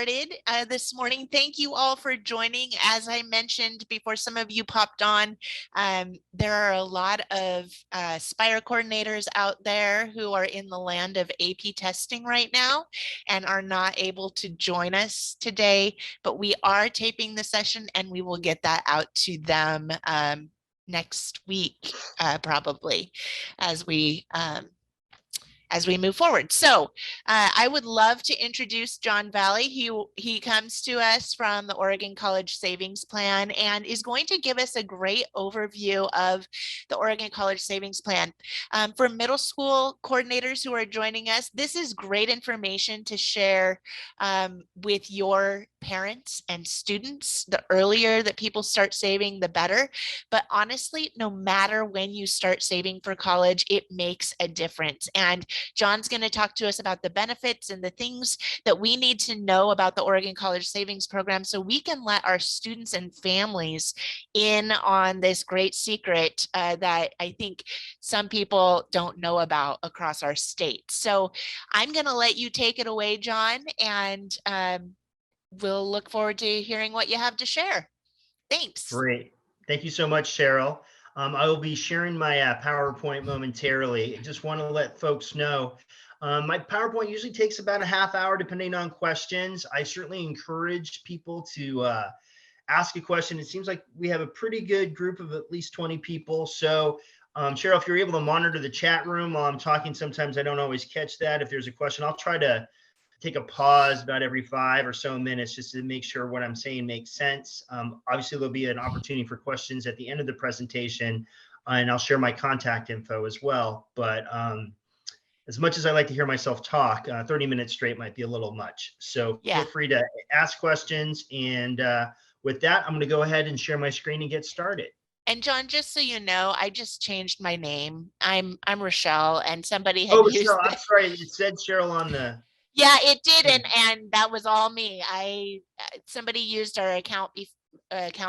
This morning. Thank you all for joining. As I mentioned before, some of you popped on. There are a lot of Spire coordinators out there who are in the land of AP testing right now and are not able to join us today, but we are taping the session and we will get that out to them next week, probably, as we move forward. So I would love to introduce John Valley. He comes to us from the Oregon College Savings Plan and is going to give us a great overview of the Oregon College Savings Plan. For middle school coordinators who are joining us, this is great information to share with your parents and students. The earlier that people start saving, the better. But honestly, no matter when you start saving for college, it makes a difference. And John's going to talk to us about the benefits and the things that we need to know about the Oregon College Savings Program so we can let our students and families in on this great secret that I think some people don't know about across our state. So I'm going to let you take it away, John, and we'll look forward to hearing what you have to share. Thanks. Great. Thank you so much, Cheryl. I will be sharing my PowerPoint momentarily. I just want to let folks know my PowerPoint usually takes about a half hour depending on questions. I certainly encourage people to ask a question. It seems like we have a pretty good group of at least 20 people. So Cheryl, if you're able to monitor the chat room while I'm talking, sometimes I don't always catch that. If there's a question, I'll try to take a pause about every 5 or so minutes just to make sure what I'm saying makes sense. Obviously, there'll be an opportunity for questions at the end of the presentation, and I'll share my contact info as well. But as much as I like to hear myself talk, 30 minutes straight might be a little much. So feel free to ask questions. And with that, I'm going to go ahead and share my screen and get started. And John, just so you know, I just changed my name. I'm Rochelle, and somebody had used. Rochelle, I'm sorry, it said Cheryl on the. Yeah, it did, and that was all me. Somebody used our account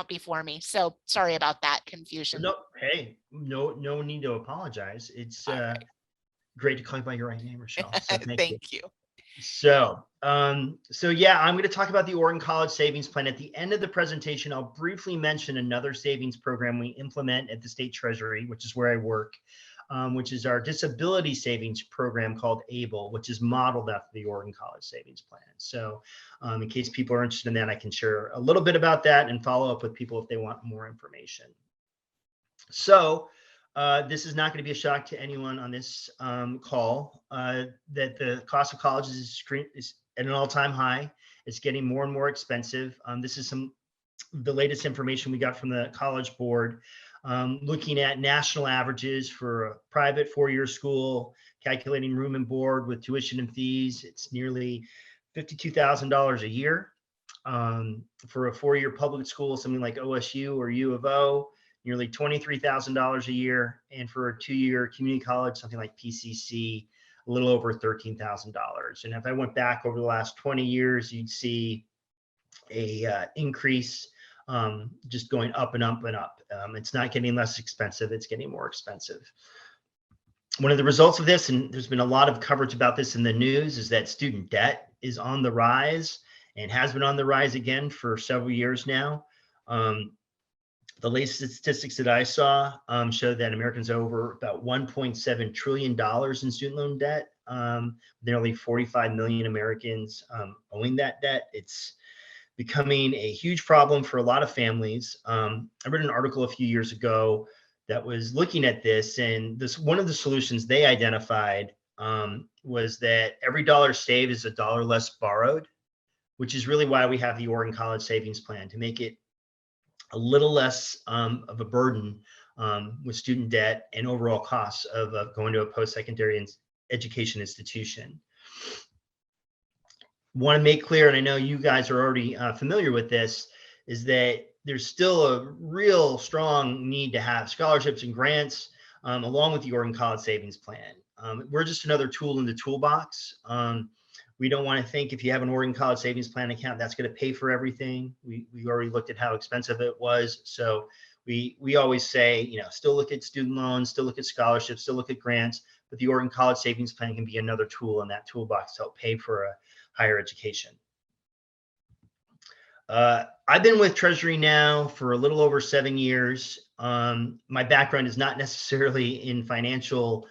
before me, so sorry about that confusion. No, hey, no need to apologize. It's great to call you by your right name, Rochelle. So thank you. So yeah, I'm going to talk about the Oregon College Savings Plan. At the end of the presentation, I'll briefly mention another savings program we implement at the State Treasury, which is where I work, which is our disability savings program called ABLE, which is modeled after the Oregon College Savings Plan. So in case people are interested in that, I can share a little bit about that and follow up with people if they want more information. So this is not going to be a shock to anyone on this call that the cost of college is at an all-time high. It's getting more and more expensive. This is the latest information we got from the College Board, looking at national averages for a private four-year school, calculating room and board with tuition and fees. It's nearly $52,000 a year. For a four-year public school, something like OSU or U of O, nearly $23,000 a year, and for a two-year community college, something like PCC, a little over $13,000. And if I went back over the last 20 years, you'd see a increase, just going up and up and up. It's not getting less expensive; it's getting more expensive. One of the results of this, and there's been a lot of coverage about this in the news, is that student debt is on the rise and has been on the rise again for several years now. The latest statistics that I saw show that Americans owe over about $1.7 trillion in student loan debt. Nearly 45 million Americans owing that debt. It's becoming a huge problem for a lot of families. I read an article a few years ago that was looking at this, and one of the solutions they identified was that every dollar saved is a dollar less borrowed, which is really why we have the Oregon College Savings Plan, to make it a little less of a burden with student debt and overall costs of going to a post-secondary education institution. Want to make clear, and I know you guys are already familiar with this, is that there's still a real strong need to have scholarships and grants along with the Oregon College Savings Plan. We're just another tool in the toolbox. We don't want to think if you have an Oregon College Savings Plan account, that's going to pay for everything. We already looked at how expensive it was. So we always say, still look at student loans, still look at scholarships, still look at grants, but the Oregon College Savings Plan can be another tool in that toolbox to help pay for a higher education. I've been with Treasury now for a little over 7 years. My background is not necessarily in financial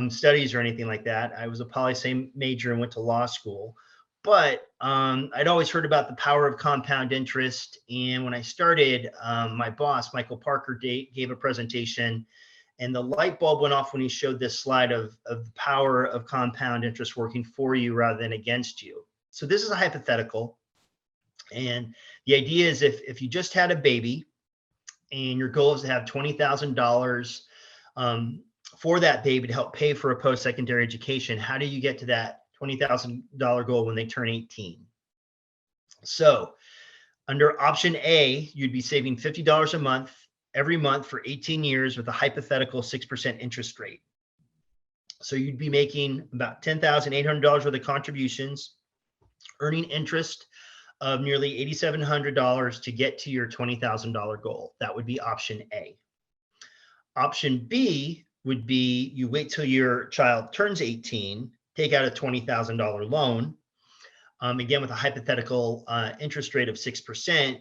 studies or anything like that. I was a poli-sci major and went to law school, but I'd always heard about the power of compound interest. And when I started, my boss, Michael Parker, gave a presentation, and the light bulb went off when he showed this slide of the power of compound interest working for you rather than against you. So this is a hypothetical. And the idea is if you just had a baby and your goal is to have $20,000 for that baby to help pay for a post-secondary education, how do you get to that $20,000 goal when they turn 18? So under option A, you'd be saving $50 a month every month for 18 years with a hypothetical 6% interest rate. So you'd be making about $10,800 worth of contributions, earning interest of nearly $8,700 to get to your $20,000 goal. That would be option A. Option B would be you wait till your child turns 18, take out a $20,000 loan. Again, with a hypothetical interest rate of 6%,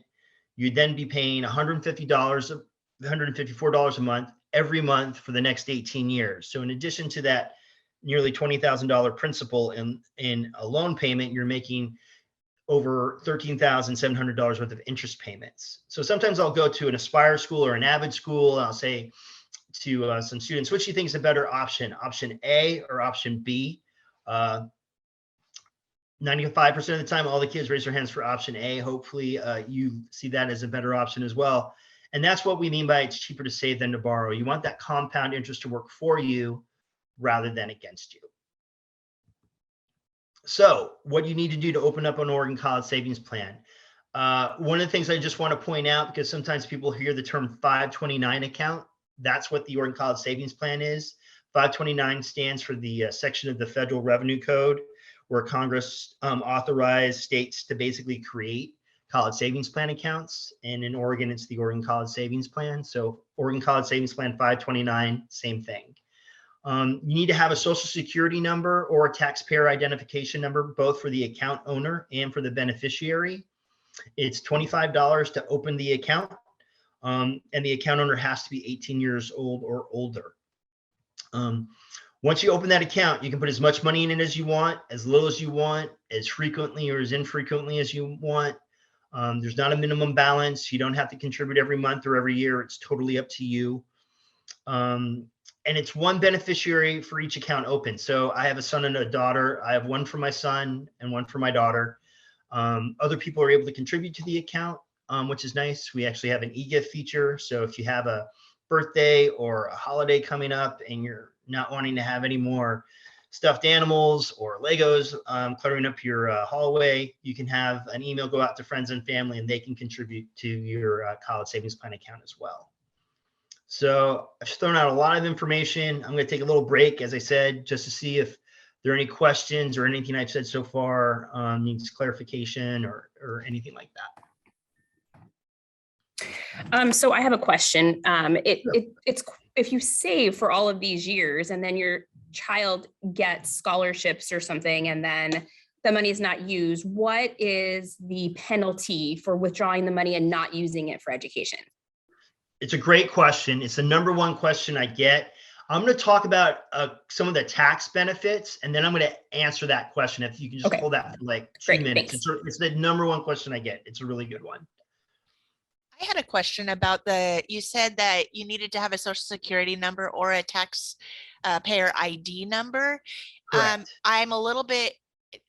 you'd then be paying $154 a month every month for the next 18 years. So in addition to that nearly $20,000 principal in a loan payment, you're making over $13,700 worth of interest payments. So sometimes I'll go to an Aspire school or an Avid school, and I'll say to some students, which do you think is a better option, option A or option B? 95% of the time, all the kids raise their hands for option A. Hopefully you see that as a better option as well. And that's what we mean by it's cheaper to save than to borrow. You want that compound interest to work for you rather than against you. So what you need to do to open up an Oregon College Savings Plan. One of the things I just want to point out, because sometimes people hear the term 529 account, that's what the Oregon College Savings Plan is. 529 stands for the section of the Federal Revenue Code where Congress authorized states to basically create college savings plan accounts. And in Oregon, it's the Oregon College Savings Plan. So Oregon College Savings Plan 529, same thing. You need to have a social security number or a taxpayer identification number, both for the account owner and for the beneficiary. It's $25 to open the account, and the account owner has to be 18 years old or older. Once you open that account, you can put as much money in it as you want, as little as you want, as frequently or as infrequently as you want. There's not a minimum balance. You don't have to contribute every month or every year. It's totally up to you. And it's one beneficiary for each account open. So I have a son and a daughter. I have one for my son and one for my daughter. Other people are able to contribute to the account, which is nice. We actually have an e-gift feature. So if you have a birthday or a holiday coming up and you're not wanting to have any more stuffed animals or Legos cluttering up your hallway, you can have an email go out to friends and family and they can contribute to your college savings plan account as well. So I've thrown out a lot of information. I'm going to take a little break, as I said, just to see if there are any questions or anything I've said so far needs clarification or anything like that. So I have a question. It's if you save for all of these years and then your child gets scholarships or something and then the money is not used, what is the penalty for withdrawing the money and not using it for education? It's a great question. It's the number one question I get. I'm going to talk about some of the tax benefits, and then I'm going to answer that question. If you can just hold that for like 2 minutes. It's the number one question I get. It's a really good one. I had a question about you said that you needed to have a social security number or a taxpayer ID number. I'm a little bit,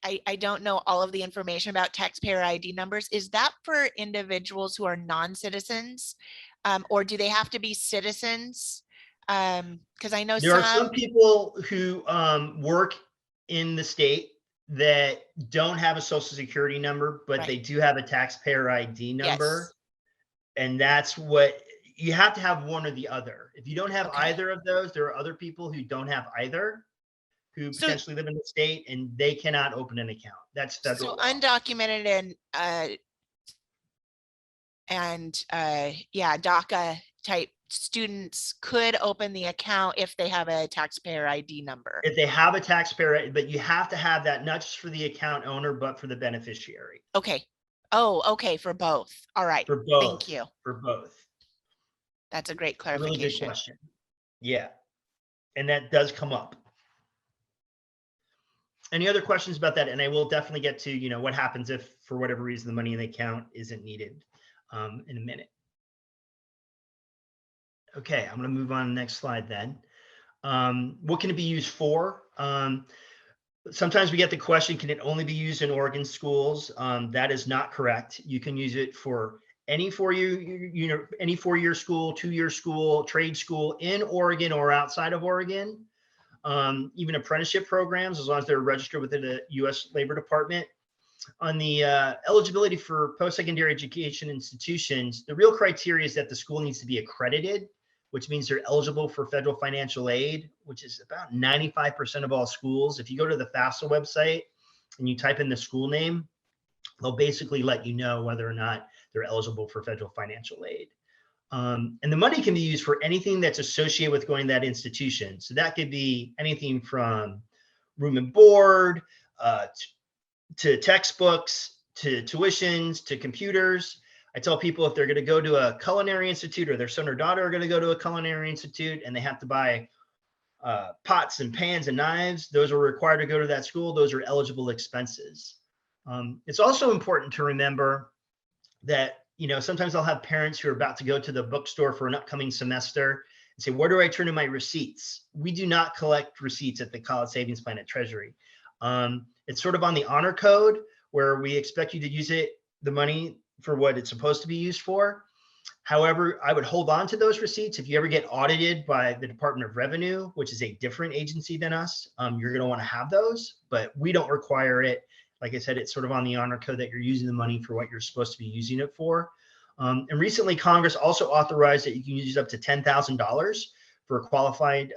I don't know all of the information about taxpayer ID numbers. Is that for individuals who are non-citizens? Or do they have to be citizens? Because I know there are some people who work in the state that don't have a social security number, but they do have a taxpayer ID number. Yes. And that's what you have to have, one or the other. If you don't have either of those, there are other people who don't have either, who potentially live in the state and they cannot open an account. That's federal law. Undocumented and DACA type students could open the account if they have a taxpayer ID number. If they have a taxpayer, but you have to have that not just for the account owner, but for the beneficiary. Okay. Oh, okay, for both. All right. For both. Thank you. For both. That's a great Really good clarification. question. Yeah. And that does come up. Any other questions about that? And I will definitely get to, what happens if for whatever reason the money in the account isn't needed in a minute. Okay, I'm going to move on to the next slide then. What can it be used for? Sometimes we get the question, can it only be used in Oregon schools? That is not correct. You can use it for any any 4-year school, 2-year school, trade school in Oregon or outside of Oregon. Even apprenticeship programs, as long as they're registered within the U.S. Labor Department. On the eligibility for post-secondary education institutions, the real criteria is that the school needs to be accredited, which means they're eligible for federal financial aid, which is about 95% of all schools. If you go to the FAFSA website and you type in the school name, they'll basically let you know whether or not they're eligible for federal financial aid. And the money can be used for anything that's associated with going to that institution. So that could be anything from room and board, to textbooks, to tuitions, to computers. I tell people if they're going to go to a culinary institute or their son or daughter are going to go to a culinary institute and they have to buy pots and pans and knives, those are required to go to that school. Those are eligible expenses. It's also important to remember that, sometimes I'll have parents who are about to go to the bookstore for an upcoming semester and say, where do I turn in my receipts? We do not collect receipts at the College Savings Plan at Treasury. It's sort of on the honor code where we expect you to use the money for what it's supposed to be used for. However, I would hold on to those receipts. If you ever get audited by the Department of Revenue, which is a different agency than us, you're going to want to have those, but we don't require it. Like I said, it's sort of on the honor code that you're using the money for what you're supposed to be using it for. And recently, Congress also authorized that you can use up to $10,000 for qualified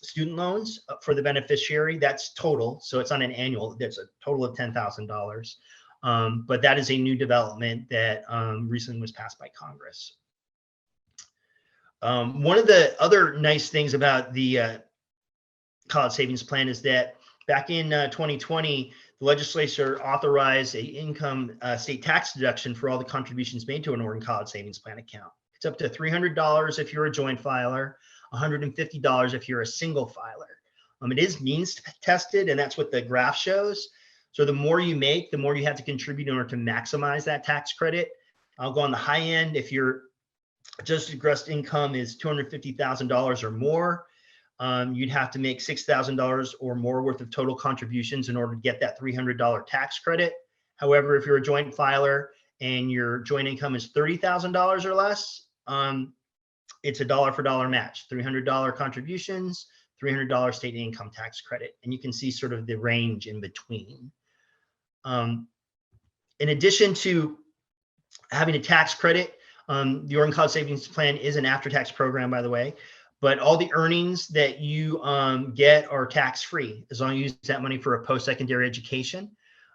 student loans for the beneficiary. That's total. So it's on an annual. There's a total of $10,000. But that is a new development that recently was passed by Congress. One of the other nice things about the College Savings Plan is that back in 2020, the legislature authorized a income state tax deduction for all the contributions made to an Oregon College Savings Plan account. It's up to $300 if you're a joint filer, $150 if you're a single filer. It is means tested, and that's what the graph shows. So the more you make, the more you have to contribute in order to maximize that tax credit. I'll go on the high end. If your adjusted gross income is $250,000 or more, you'd have to make $6,000 or more worth of total contributions in order to get that $300 tax credit. However, if you're a joint filer and your joint income is $30,000 or less, it's a dollar for dollar match, $300 contributions, $300 state income tax credit. And you can see sort of the range in between. In addition to having a tax credit, the Oregon College Savings Plan is an after-tax program, by the way, but all the earnings that you get are tax-free as long as you use that money for a post-secondary education.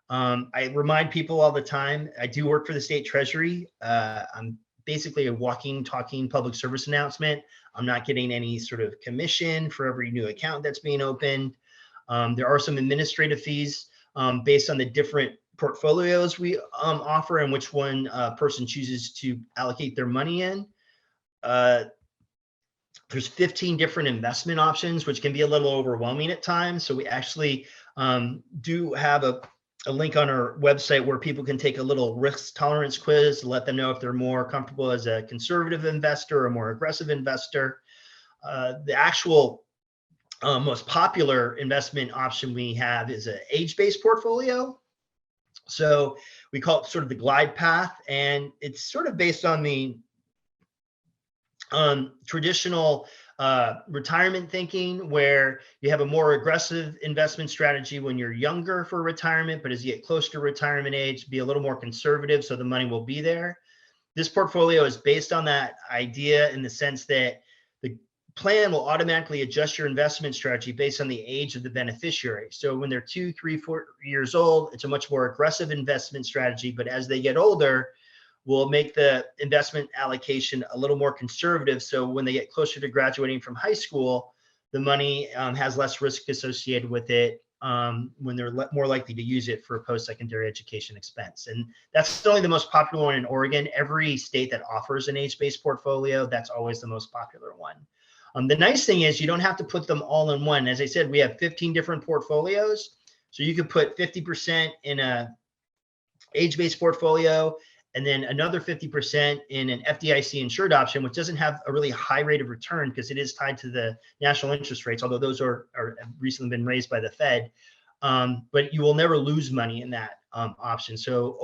I remind people all the time, I do work for the state treasury. I'm basically a walking, talking public service announcement. I'm not getting any sort of commission for every new account that's being opened. There are some administrative fees based on the different portfolios we offer and which one person chooses to allocate their money in. There's 15 different investment options, which can be a little overwhelming at times. So we actually do have a link on our website where people can take a little risk tolerance quiz to let them know if they're more comfortable as a conservative investor or a more aggressive investor. The actual most popular investment option we have is an age-based portfolio. So we call it sort of the glide path, and it's sort of based on the traditional retirement thinking, where you have a more aggressive investment strategy when you're younger for retirement, but as you get closer to retirement age, be a little more conservative so the money will be there. This portfolio is based on that idea in the sense that the plan will automatically adjust your investment strategy based on the age of the beneficiary. So when they're 2, 3, 4 years old, it's a much more aggressive investment strategy, but as they get older, we'll make the investment allocation a little more conservative. So when they get closer to graduating from high school, the money has less risk associated with it. when they're more likely to use it for a post-secondary education expense. And that's only the most popular one in Oregon. Every state that offers an age-based portfolio, that's always the most popular one. The nice thing is you don't have to put them all in one. As I said, we have 15 different portfolios. So you could put 50% in a age-based portfolio, and then another 50% in an FDIC insured option, which doesn't have a really high rate of return because it is tied to the national interest rates, although those have recently been raised by the Fed. But you will never lose money in that option. So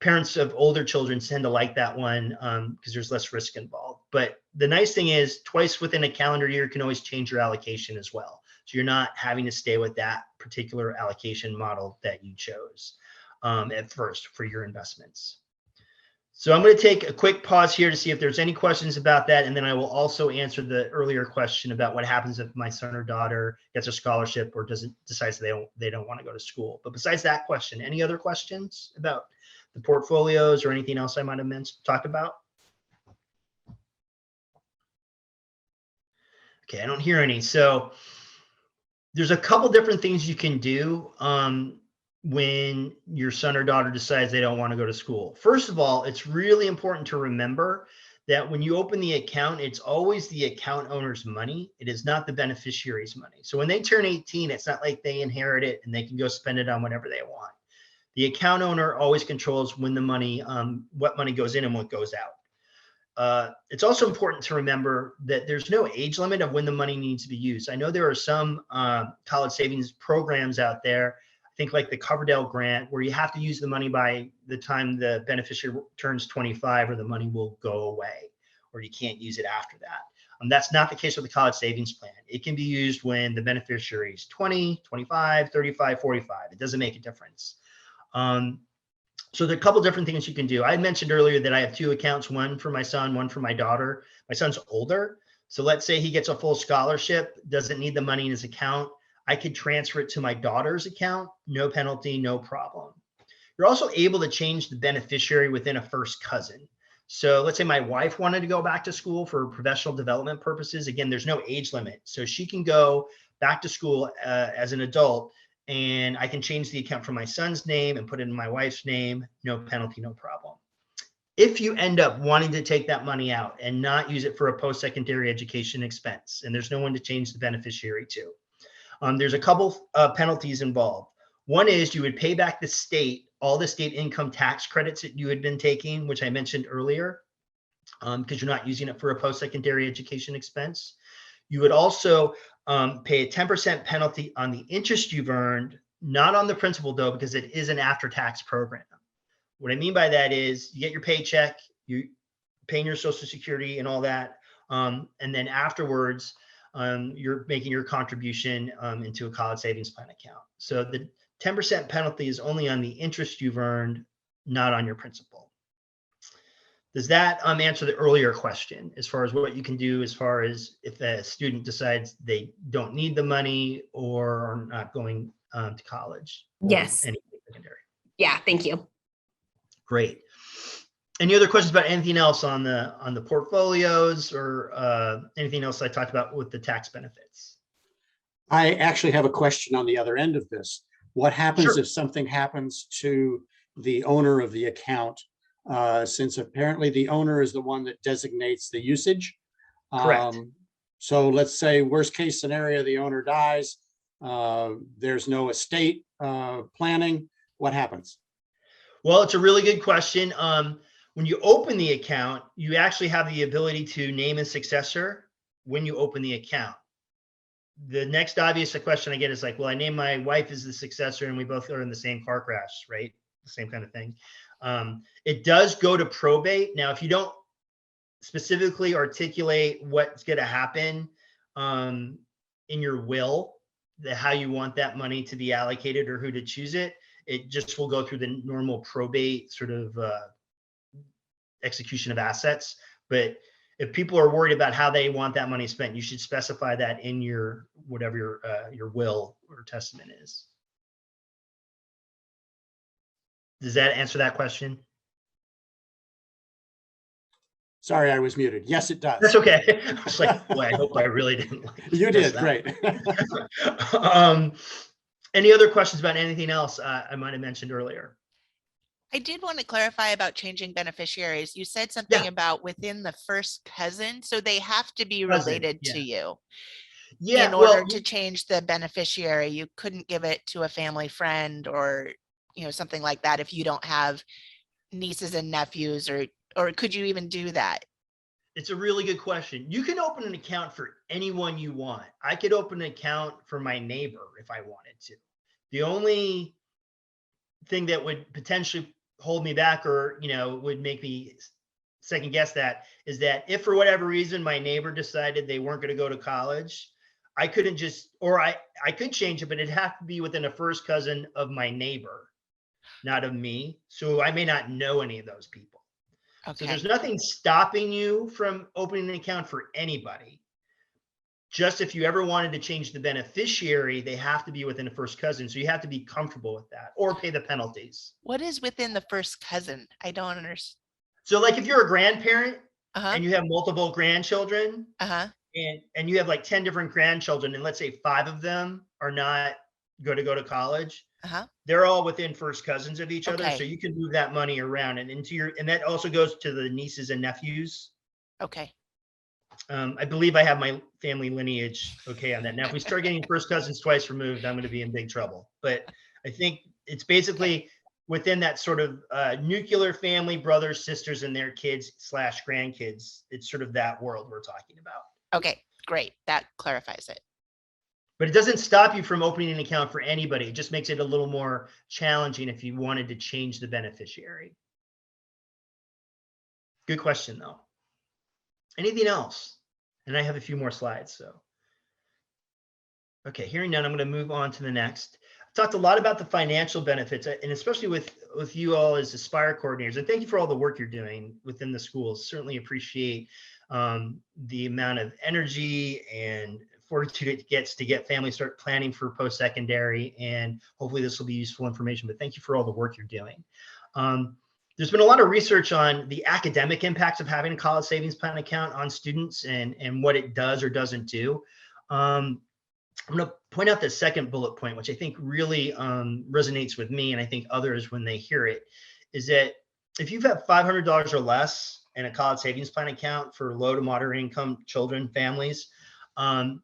parents of older children tend to like that one because there's less risk involved. But the nice thing is twice within a calendar year, you can always change your allocation as well. So you're not having to stay with that particular allocation model that you chose at first for your investments. So I'm going to take a quick pause here to see if there's any questions about that. And then I will also answer the earlier question about what happens if my son or daughter gets a scholarship or decides they don't want to go to school. But besides that question, any other questions about the portfolios or anything else I might have talked about? Okay, I don't hear any. So there's a couple different things you can do when your son or daughter decides they don't want to go to school. First of all, it's really important to remember that when you open the account, it's always the account owner's money. It is not the beneficiary's money. So when they turn 18, it's not like they inherit it and they can go spend it on whatever they want. The account owner always controls when the money, what money goes in and what goes out. It's also important to remember that there's no age limit of when the money needs to be used. I know there are some college savings programs out there, I think like the Coverdell grant, where you have to use the money by the time the beneficiary turns 25 or the money will go away, or you can't use it after that. That's not the case with the college savings plan. It can be used when the beneficiary is 20, 25, 35, 45. It doesn't make a difference. So there are a couple different things you can do. I mentioned earlier that I have two accounts, one for my son, one for my daughter. My son's older. So let's say he gets a full scholarship, doesn't need the money in his account. I could transfer it to my daughter's account, no penalty, no problem. You're also able to change the beneficiary within a first cousin. So let's say my wife wanted to go back to school for professional development purposes. Again, there's no age limit. So she can go back to school as an adult, and I can change the account from my son's name and put it in my wife's name, no penalty, no problem. If you end up wanting to take that money out and not use it for a post-secondary education expense, and there's no one to change the beneficiary to, there's a couple penalties involved. One is you would pay back the state all the state income tax credits that you had been taking, which I mentioned earlier, because you're not using it for a post-secondary education expense. You would also pay a 10% penalty on the interest you've earned, not on the principal though, because it is an after-tax program. What I mean by that is you get your paycheck, you paying your Social Security and all that, and then afterwards, you're making your contribution into a college savings plan account. So the 10% penalty is only on the interest you've earned, not on your principal. Does that answer the earlier question as far as what you can do as far as if a student decides they don't need the money or are not going to college? Yes. Any secondary? Yeah, thank you. Great. Any other questions about anything else on the portfolios or anything else I talked about with the tax benefits? I actually have a question on the other end of this. What happens Sure. if something happens to the owner of the account? Since apparently the owner is the one that designates the usage. Correct. So let's say worst case scenario, the owner dies. There's no estate planning. What happens? Well, it's a really good question. When you open the account, you actually have the ability to name a successor when you open the account. The next obvious question I get is like, well, I named my wife as the successor and we both are in the same car crash, right? The same kind of thing. It does go to probate. Now, if you don't specifically articulate what's going to happen in your will, how you want that money to be allocated or who to choose it, it just will go through the normal probate sort of execution of assets. But if people are worried about how they want that money spent, you should specify that in your whatever your will or testament is. Does that answer that question? Sorry, I was muted. Yes, it does. That's okay. I was like, boy, I hope I really didn't. You did, great. Any other questions about anything else I might have mentioned earlier? I did want to clarify about changing beneficiaries. You said something Yeah, about within the first cousin, so they have to be cousin. related Yeah. to you in Yeah. order Well, to change the beneficiary. You couldn't give it to a family friend or, something like that if you don't have nieces and nephews, or could you even do that? it's a really good question. You can open an account for anyone you want. I could open an account for my neighbor if I wanted to. The only thing that would potentially hold me back, or would make me second guess that, is that if for whatever reason my neighbor decided they weren't going to go to college, I couldn't just, or I could change it, but it'd have to be within a first cousin of my neighbor, not of me. So I may not know any of those people. So Okay. there's nothing stopping you from opening an account for anybody. Just if you ever wanted to change the beneficiary, they have to be within a first cousin. So you have to be comfortable with that or pay the penalties. What is within the first cousin? I don't understand. So like if you're a grandparent Uh-huh. and you have multiple grandchildren, Uh-huh. and you have like 10 different grandchildren, and let's say 5 of them are not going to go to college, Uh-huh. they're all within first cousins of each other. So Okay. you can move that money around and and that also goes to the nieces and nephews. Okay. I believe I have my family lineage okay on that. Now, if we start getting first cousins twice removed, I'm going to be in big trouble. But I think it's Okay. basically within that sort of nuclear family, brothers, sisters, and their kids / grandkids. It's sort of that world we're talking about. Okay. Great. That clarifies it. But it doesn't stop you from opening an account for anybody. It just makes it a little more challenging if you wanted to change the beneficiary. Good question, though. Anything else? And I have a few more slides, so. Okay, hearing none, I'm going to move on to the next. I've talked a lot about the financial benefits, and especially with you all as Aspire coordinators. And thank you for all the work you're doing within the schools. Certainly appreciate the amount of energy and fortitude it gets to get families start planning for post-secondary. And hopefully this will be useful information. But thank you for all the work you're doing. There's been a lot of research on the academic impacts of having a college savings plan account on students and what it does or doesn't do. I'm going to point out the second bullet point, which I think really resonates with me, and I think others when they hear it, is that if you've had $500 or less in a college savings plan account for low to moderate income children, families,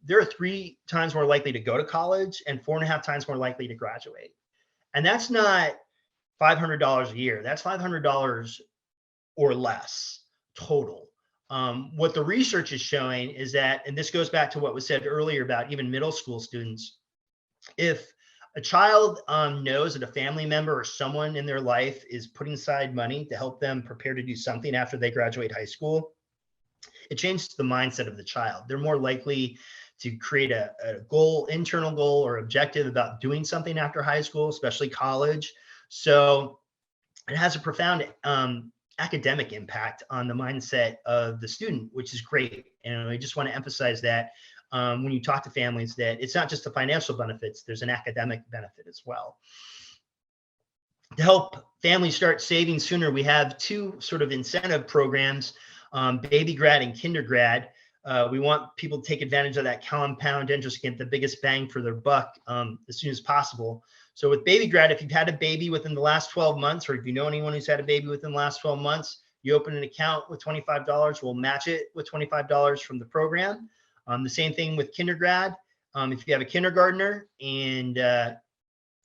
they're 3 times more likely to go to college and 4.5 times more likely to graduate. And that's not $500 a year. That's $500 or less total. What the research is showing is that, and this goes back to what was said earlier about even middle school students, if a child knows that a family member or someone in their life is putting aside money to help them prepare to do something after they graduate high school, it changes the mindset of the child. They're more likely to create a goal, internal goal or objective about doing something after high school, especially college. So it has a profound academic impact on the mindset of the student, which is great. And I just want to emphasize that when you talk to families, that it's not just the financial benefits, there's an academic benefit as well. To help families start saving sooner, we have 2 sort of incentive programs, Baby Grad and Kindergrad. We want people to take advantage of that compound interest, get the biggest bang for their buck as soon as possible. So with Baby Grad, if you've had a baby within the last 12 months, or if you know anyone who's had a baby within the last 12 months, you open an account with $25, we'll match it with $25 from the program. The same thing with Kindergrad. If you have a kindergartner and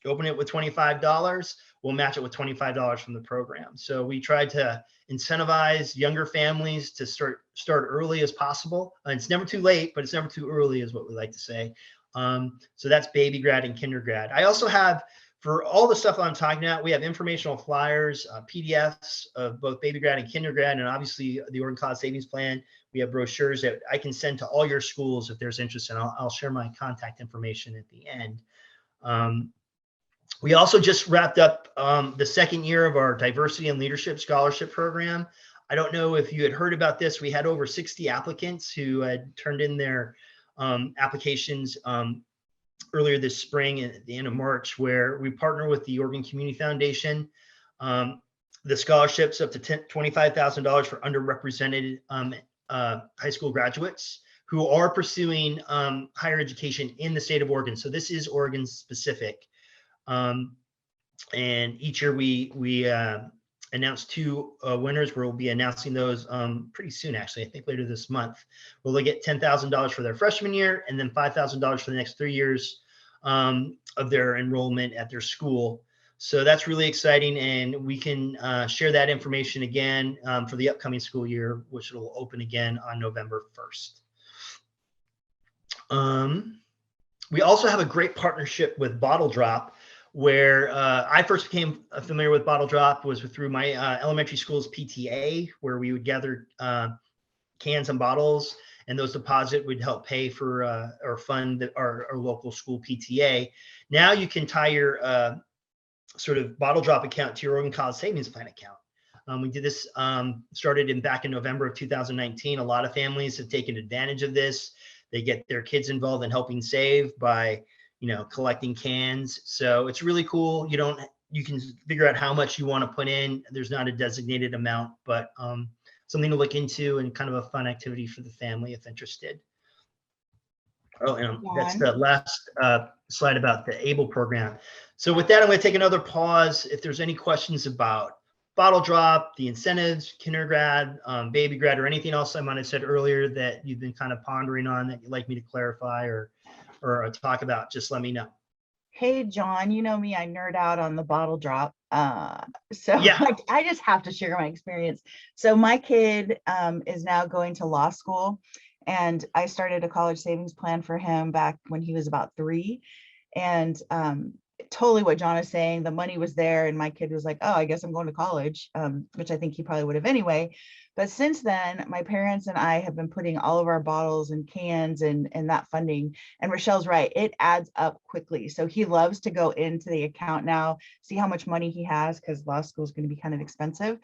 open it with $25, we'll match it with $25 from the program. So we tried to incentivize younger families to start early as possible. It's never too late, but it's never too early is what we like to say. So that's Baby Grad and Kindergrad. I also have, for all the stuff I'm talking about, we have informational flyers, PDFs of both Baby Grad and Kindergrad, and obviously the Oregon College Savings Plan. We have brochures that I can send to all your schools if there's interest, and I'll share my contact information at the end. We also just wrapped up the second year of our Diversity and Leadership Scholarship Program. I don't know if you had heard about this. We had over 60 applicants who had turned in their applications earlier this spring at the end of March, where we partner with the Oregon Community Foundation. The scholarships up to $25,000 for underrepresented high school graduates who are pursuing higher education in the state of Oregon. So this is Oregon specific. And each year we announce two winners. We'll be announcing those pretty soon, actually, I think later this month. Well, they get $10,000 for their freshman year and then $5,000 for the next 3 years of their enrollment at their school. So that's really exciting, and we can share that information again for the upcoming school year, which will open again on November 1st. We also have a great partnership with Bottle Drop, where I first became familiar with Bottle Drop was through my elementary school's PTA, where we would gather cans and bottles, and those deposit would help pay for or fund our local school PTA. Now you can tie your sort of Bottle Drop account to your Oregon College Savings Plan account. We did this, started back in November of 2019. A lot of families have taken advantage of this. They get their kids involved in helping save by, collecting cans. So it's really cool. You can figure out how much you want to put in. There's not a designated amount, but something to look into and kind of a fun activity for the family if interested. Oh, and that's the last slide about the ABLE program. So with that, I'm going to take another pause. If there's any questions about Bottle Drop, the incentives, Grad, Baby Grad, or anything else I might have said earlier that you've been kind of pondering on that you'd like me to clarify or talk about, just let me know. Hey, John, you know me, I nerd out on the Bottle Drop. So Yeah. I just have to share my experience. So my kid is now going to law school, and I started a college savings plan for him back when he was about 3. And totally what John is saying, the money was there and my kid was like, oh, I guess I'm going to college, which I think he probably would have anyway. But since then, my parents and I have been putting all of our bottles and cans and that funding. And Rochelle's right, it adds up quickly. So he loves to go into the account now, see how much money he has, because law school is going to be kind of expensive.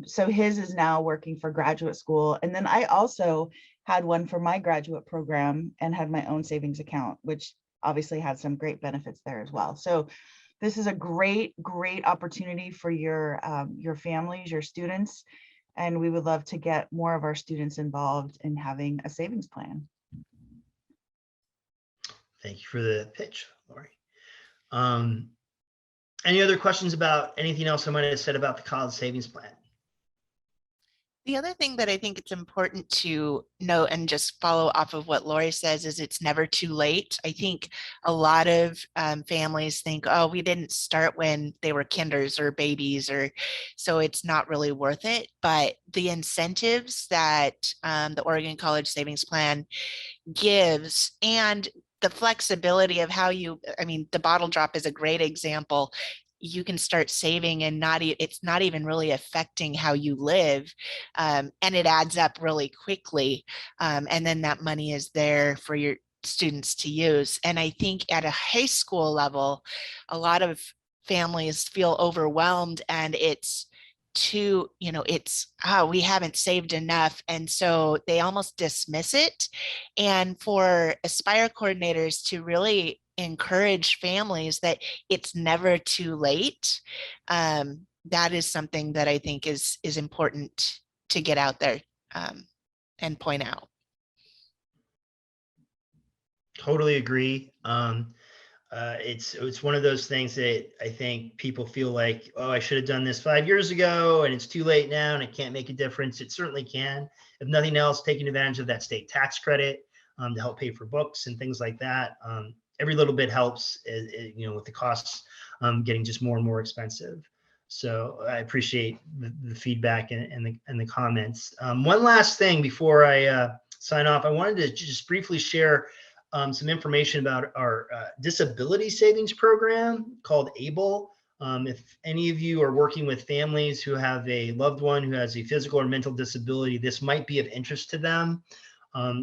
So his is now working for graduate school. And then I also had one for my graduate program and had my own savings account, which obviously had some great benefits there as well. So this is a great opportunity for your families, your students. And we would love to get more of our students involved in having a savings plan. Thank you for the pitch, Lori. Any other questions about anything else I might have said about the college savings plan? The other thing that I think it's important to note and just follow off of what Lori says is it's never too late. I think a lot of families think, oh, we didn't start when they were kinders or babies, or so it's not really worth it. But the incentives that the Oregon College Savings Plan gives, and the flexibility of how the Bottle Drop is a great example. You can start saving and it's not even really affecting how you live. And it adds up really quickly. And then that money is there for your students to use. And I think at a high school level, a lot of families feel overwhelmed, and it's we haven't saved enough. And so they almost dismiss it. And for Aspire coordinators to really encourage families that it's never too late, that is something that I think is important to get out there and point out. Totally agree. It's one of those things that I think people feel like, oh, I should have done this 5 years ago and it's too late now and it can't make a difference. It certainly can. If nothing else, taking advantage of that state tax credit to help pay for books and things like that. Every little bit helps, with the costs getting just more and more expensive. So I appreciate the feedback and the comments. One last thing before I sign off, I wanted to just briefly share some information about our disability savings program called ABLE. If any of you are working with families who have a loved one who has a physical or mental disability, this might be of interest to them,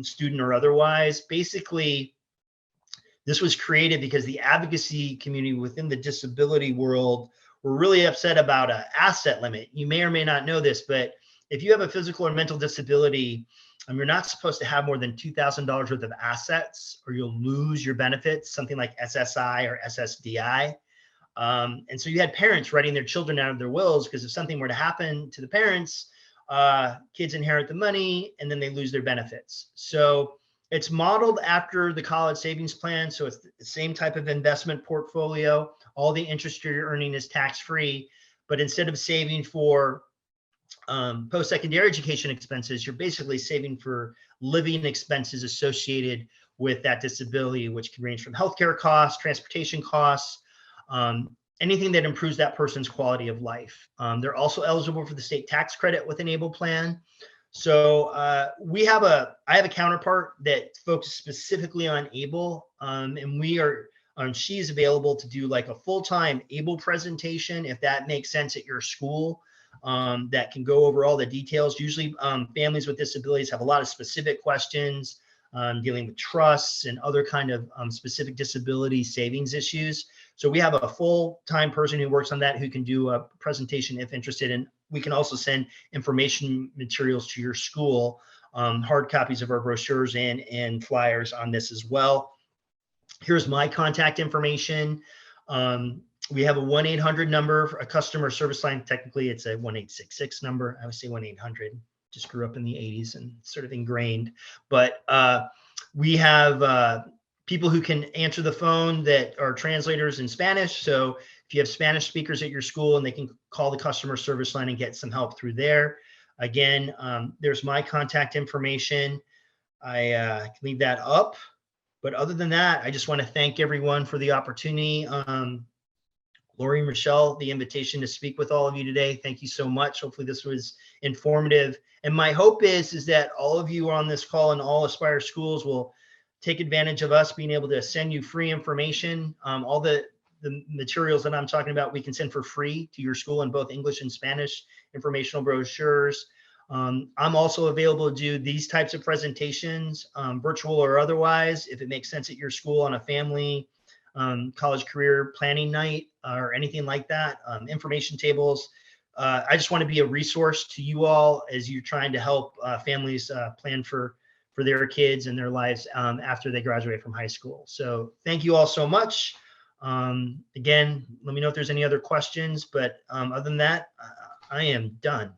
student or otherwise. Basically, this was created because the advocacy community within the disability world were really upset about an asset limit. You may or may not know this, but if you have a physical or mental disability, you're not supposed to have more than $2,000 worth of assets, or you'll lose your benefits, something like SSI or SSDI. And so you had parents writing their children out of their wills, because if something were to happen to the parents, kids inherit the money and then they lose their benefits. So It's modeled after the college savings plan. So it's the same type of investment portfolio. All the interest you're earning is tax-free, but instead of saving for post-secondary education expenses, you're basically saving for living expenses associated with that disability, which can range from healthcare costs, transportation costs, anything that improves that person's quality of life. They're also eligible for the state tax credit with an ABLE plan. So I have a counterpart that focuses specifically on ABLE, and she's available to do like a full-time ABLE presentation if that makes sense at your school. That can go over all the details. Usually families with disabilities have a lot of specific questions dealing with trusts and other kind of specific disability savings issues. So we have a full-time person who works on that who can do a presentation if interested. And we can also send information materials to your school, hard copies of our brochures and flyers on this as well. Here's my contact information. We have a 1-800 number, a customer service line. Technically, it's a 1-866 number. I would say 1-800. Just grew up in the 80s and sort of ingrained. But we have people who can answer the phone that are translators in Spanish. So if you have Spanish speakers at your school, and they can call the customer service line and get some help through there. Again, there's my contact information. I can leave that up. But other than that, I just want to thank everyone for the opportunity. Lori and Michelle, the invitation to speak with all of you today. Thank you so much. Hopefully this was informative. And my hope is that all of you on this call and all Aspire schools will take advantage of us being able to send you free information. All the materials that I'm talking about, we can send for free to your school in both English and Spanish, informational brochures. I'm also available to do these types of presentations, virtual or otherwise, if it makes sense at your school on a family college career planning night or anything like that, information tables. I just want to be a resource to you all as you're trying to help families plan for their kids and their lives after they graduate from high school. So thank you all so much. Again, let me know if there's any other questions, but other than that, I am done.